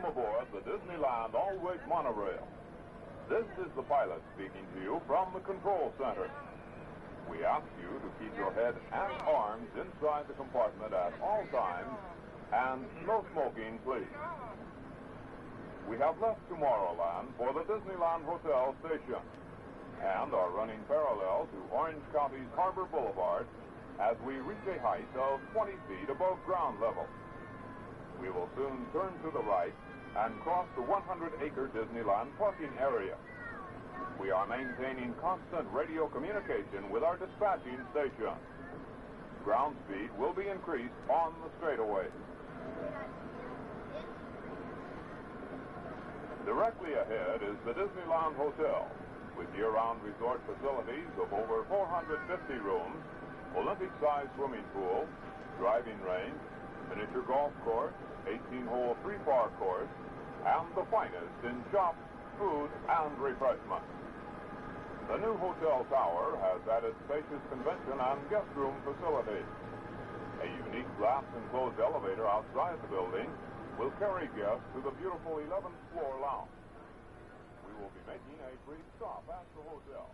Welcome aboard the Disneyland All-Wake Monorail. This is the pilot speaking to you from the control center. We ask you to keep your head and arms inside the compartment at all times, and no smoking, please. We have left Tomorrowland for the Disneyland Hotel station and are running parallel to Orange County's Harbor Boulevard as we reach a height of 20 feet above ground level. We will soon turn to the right and cross the 100-acre Disneyland parking area. We are maintaining constant radio communication with our dispatching station. Ground speed will be increased on the straightaway. Directly ahead is the Disneyland Hotel, with year-round resort facilities of over 450 rooms, Olympic-sized swimming pool, driving range, miniature golf course, 18-hole three-par course, and the finest in shops, food, and refreshment. The new hotel tower has added spacious convention and guest room facilities. A unique glass-enclosed elevator outside the building will carry guests to the beautiful 11th floor lounge. We will be making a brief stop at the hotel.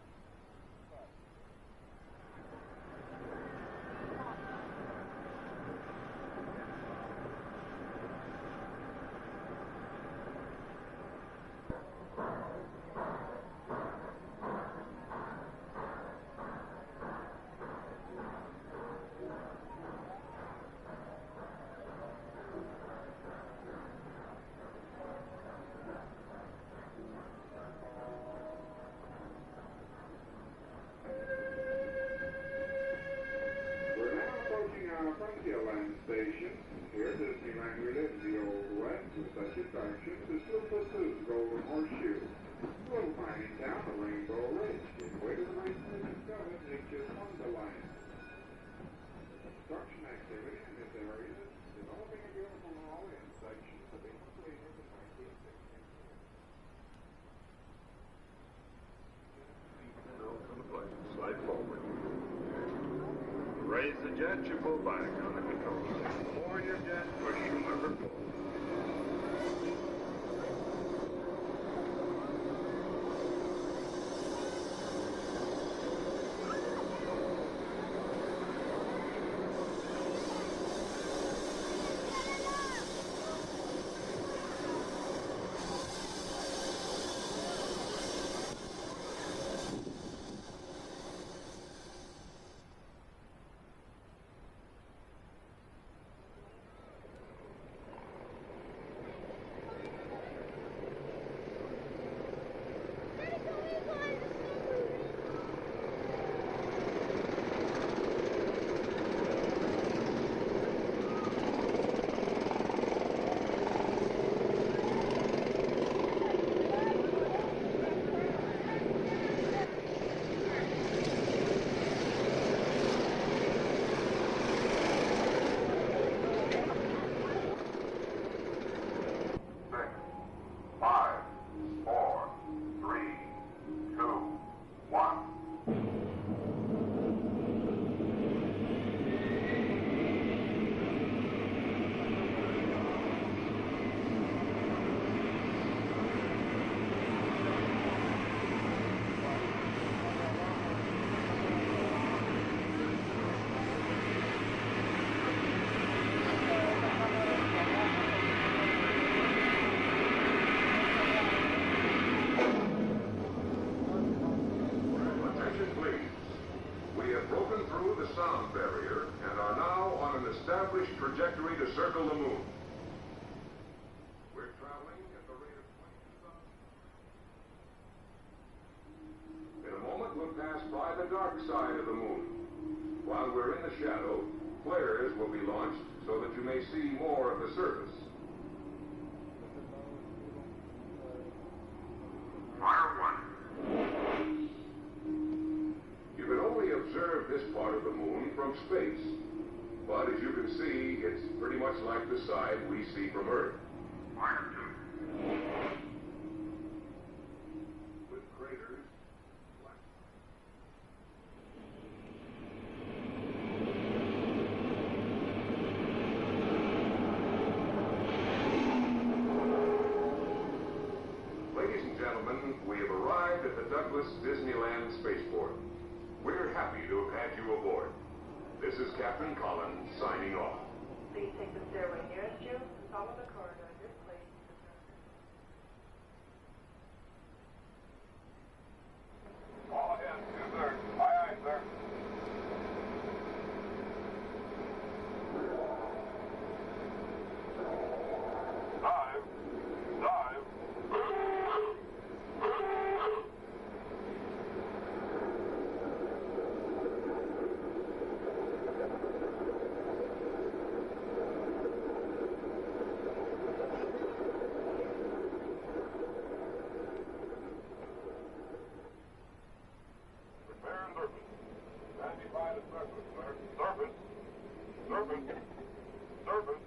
Frontierland Station. Here, Disneyland relives the Old West with such attractions as Little Pursuit's Golden Horseshoe, Little Tiny Town of Rainbow Ridge, Gateway to the nicely discovered Nature's Wonderland. Construction activity in this area is developing a beautiful all-in section to be completed in 1960. Slide forward. Raise the jet, you pull back on the controls. Lower your jet, push your lever forward. Established trajectory to circle the moon. We're traveling at the rate of 22,000. In a moment, we'll pass by the dark side of the moon. While we're in the shadow, flares will be launched so that you may see more of the surface. Fire one. You can only observe this part of the moon from space. But as you can see, it's pretty much like the side we see from Earth. Fire two. With craters. arrived at the Douglas Disneyland Spaceport. We're happy to have had you aboard. This is Captain Collins signing off. Please take the stairway nearest you and follow the corridor. This place is All ahead, yes, sir. Aye, aye, sir. Dive. Dive. Prepare surface. Standing by the surface, sir. Surface. Surface. Surface.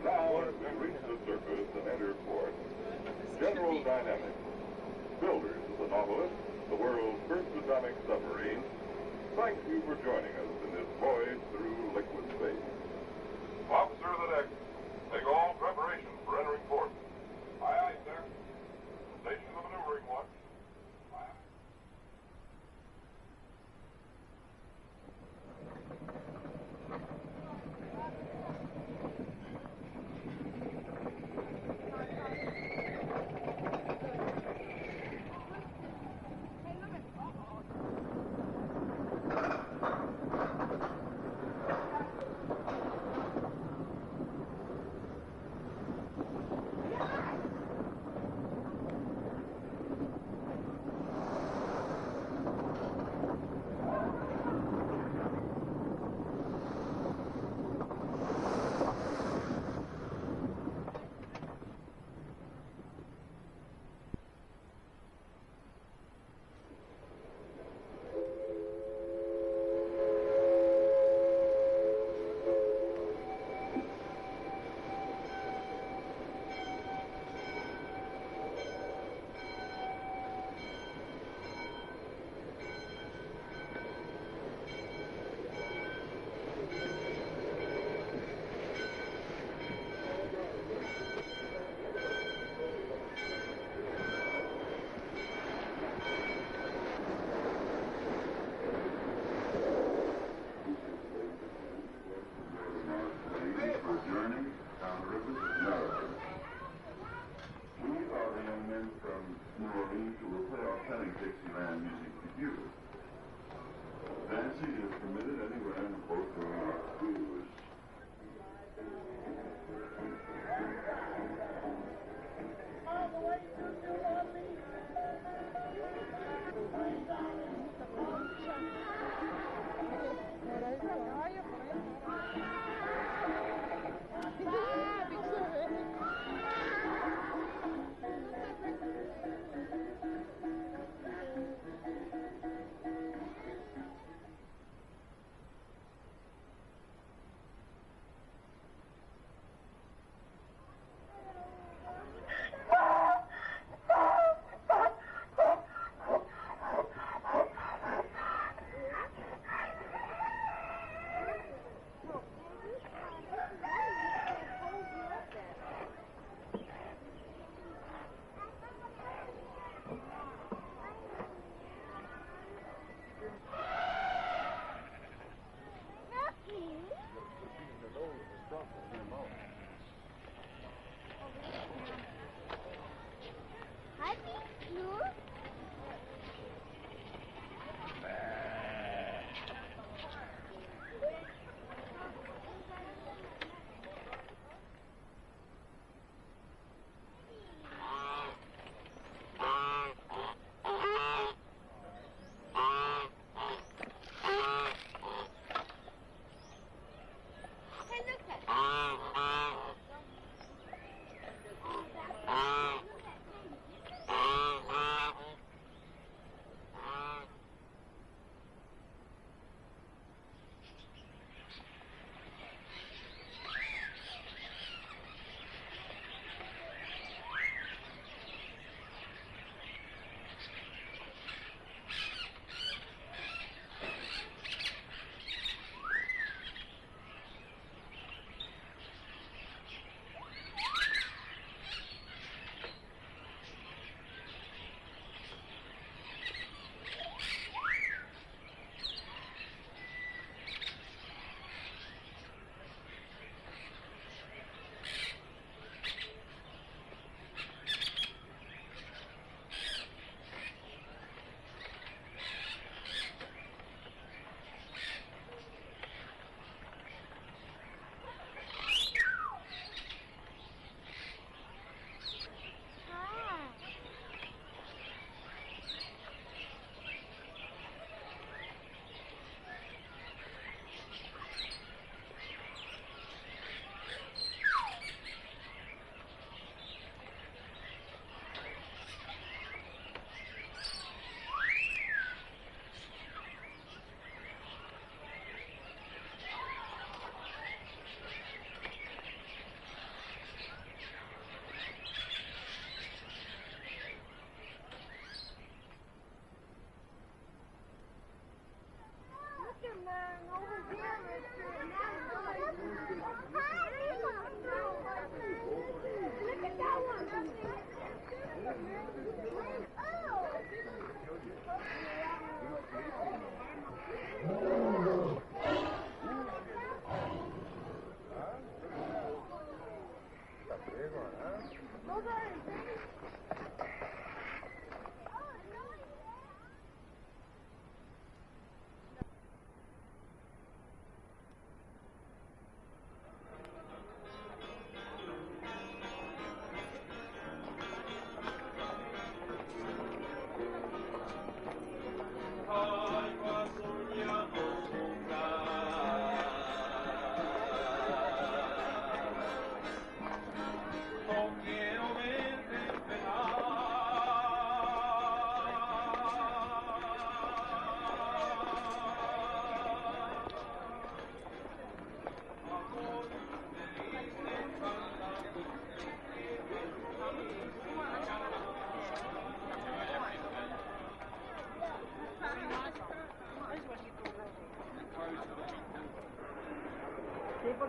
Now, as we reach the surface and enter port, General Dynamics, builders of the Nautilus, the world's first atomic submarine, thank you for joining us in this voyage through liquid space. Officer of the deck, take all preparations for entering port. Aye, aye, sir. Station the maneuvering watch. Aye, aye.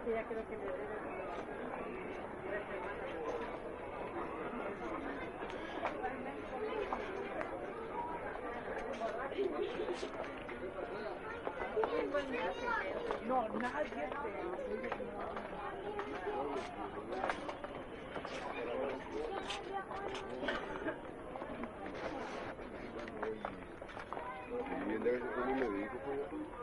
que ya creo que le debe no, nadie ¿Y there's any medico for you?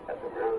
At the rear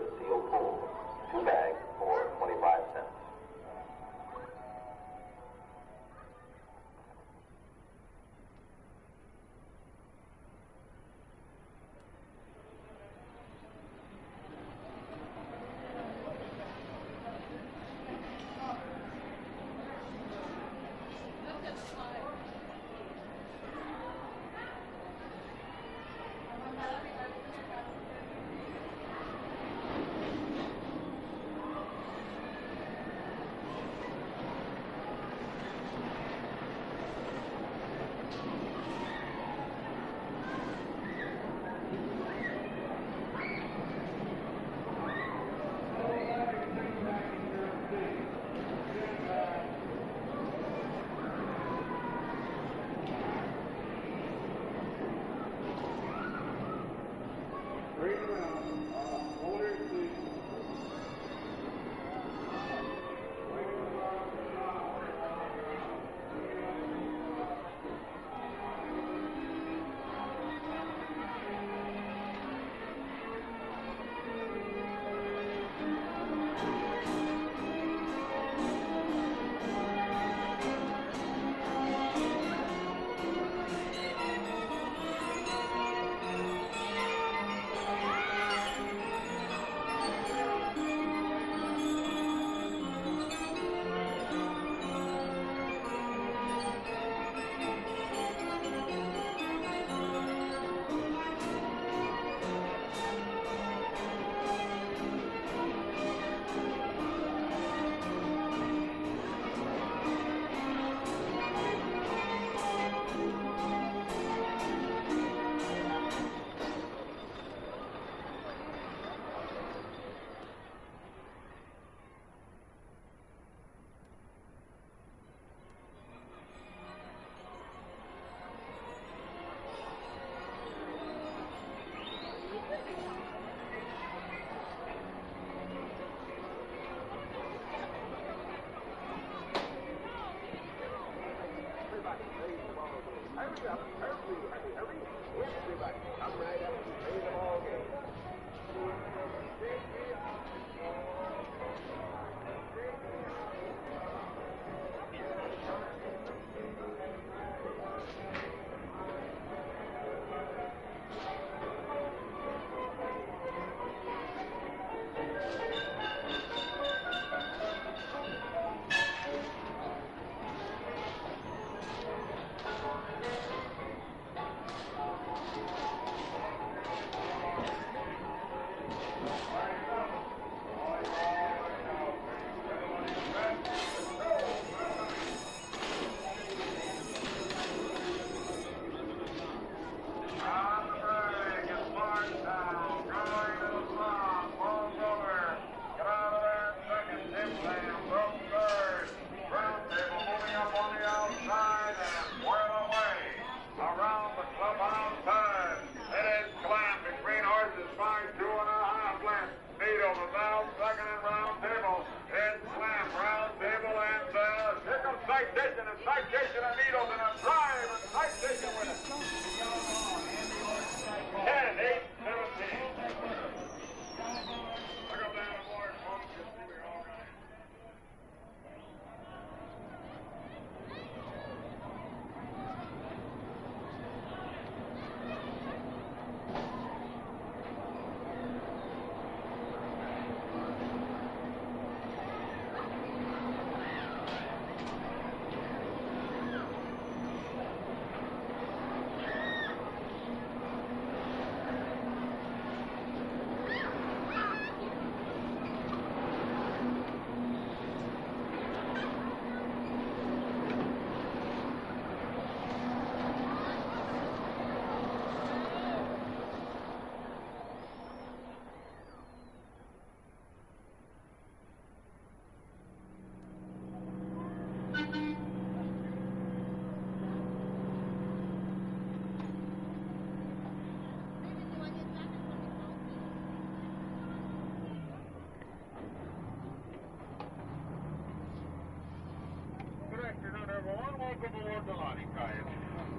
welcome aboard the Lonnie Kayak.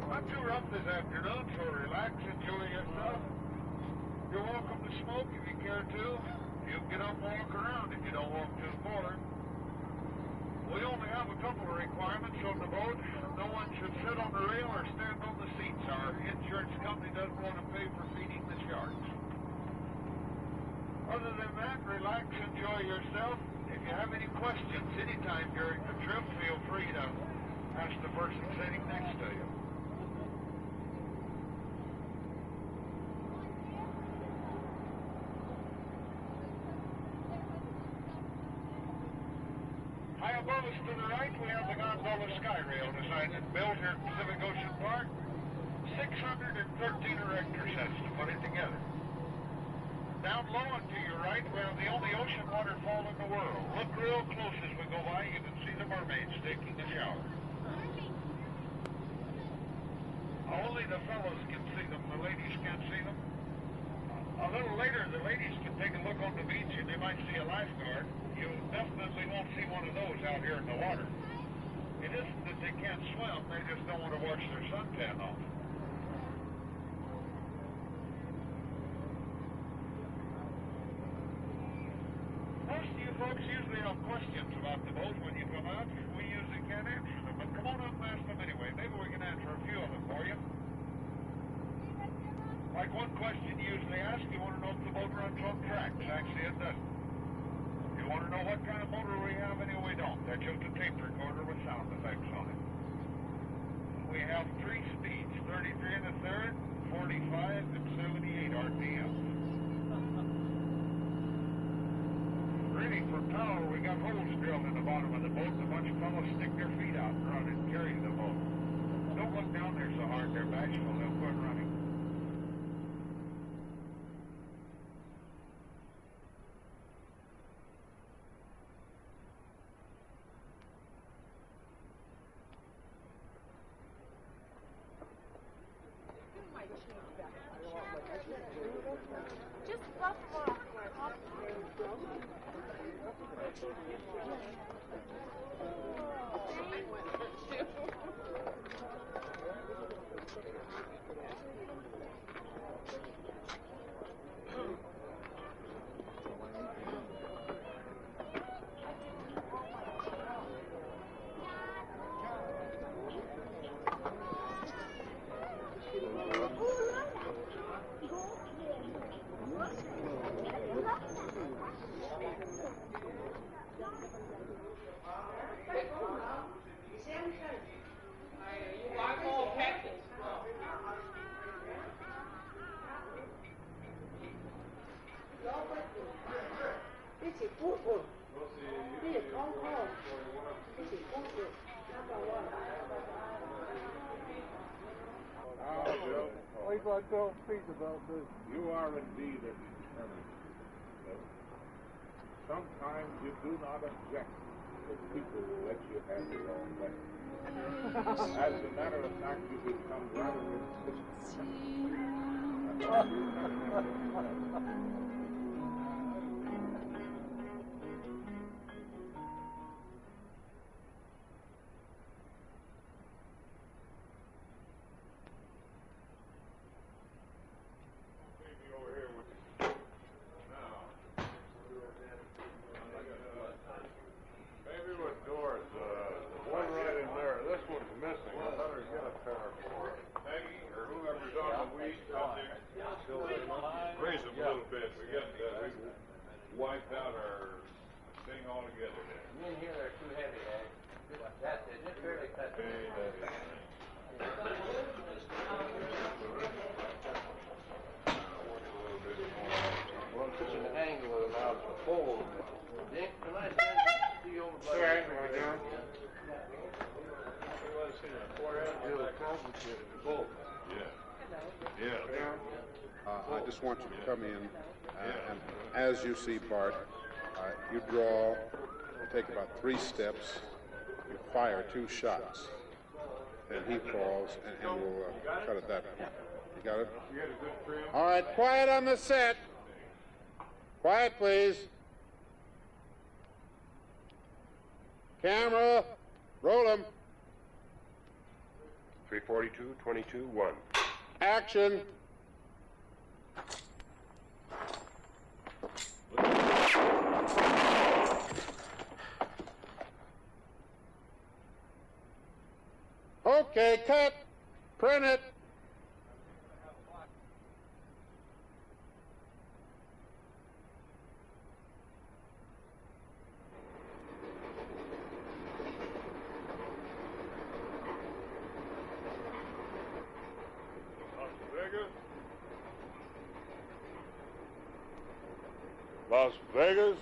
Not too rough this afternoon, so relax, enjoy yourself. You're welcome to smoke if you care to. You can get up and walk around if you don't walk too far. We only have a couple of requirements on the boat. No one should sit on the rail or stand on the seats. Our insurance company doesn't want to pay for feeding the sharks. Other than that, relax, enjoy yourself. If you have any questions anytime during the trip, feel free to ask the person sitting next to you. High above us to the right, we have the Gondola Skyrail designed and built here at Pacific Ocean Park. 613 erector sets to put it together. Down low and to your right, we have the only ocean waterfall in the world. Look real close as we go by. You can see the mermaids taking a shower. Only the fellows can see them. The ladies can't see them. A little later, the ladies can take a look on the beach and they might see a lifeguard. You definitely won't see one of those out here in the water. It isn't that they can't swim, they just don't want to wash their suntan off. Most of you folks usually have questions about the boat when you come out. We usually can't answer them, but come on up and ask them anyway. Maybe we can answer a few of them for you. Like one question you usually ask, you want to know if the boat runs on tracks. Actually, it doesn't. You want to know what kind of motor we have? Anyway, we don't. That's just a tape recorder with sound effects on it. We have 3 speeds, 33 and a third, 45, and 78 RPM. Really, for power, we got holes drilled in the bottom of the boat. A bunch of fellows stick their feet out and run and carry the boat. Don't look down there so hard, they're bashful, they'll quit running. Just rough off. I don't speak about this. You are indeed a determined. Sometimes you do not object if people will let you have your own way. As a matter of fact, you become rather insistent. Wiped out our thing altogether there. Me and here are too heavy, eh? That's it. Just barely cut it. Well, I'm such an angle that allows for fold. Dick, can I see over by the angle right there? Really complicated. Both. Yeah. I just want you to come in, and as you see Bart, you draw, you take about 3 steps, you fire 2 shots, and he falls, and we'll cut at that point. You got it? All right, quiet on the set. Quiet, please. Camera, roll him. 342, 22, 1. Action! Okay, cut. Print it. Las Vegas.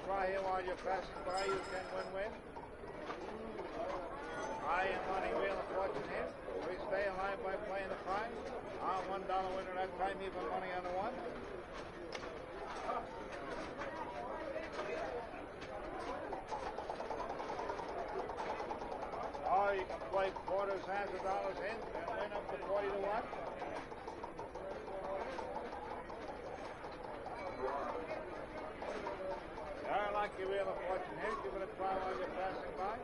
Try here while you're passing by, you can win-win. I am Money Wheel of Fortune here. We stay alive by playing the prize. Our $1 winner that time, even money on the one. Or you can play quarters, $100 in, and win up to 40 to 1. I like your wheel of fortune here. Give it a try while you're passing by.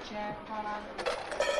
Jackpot on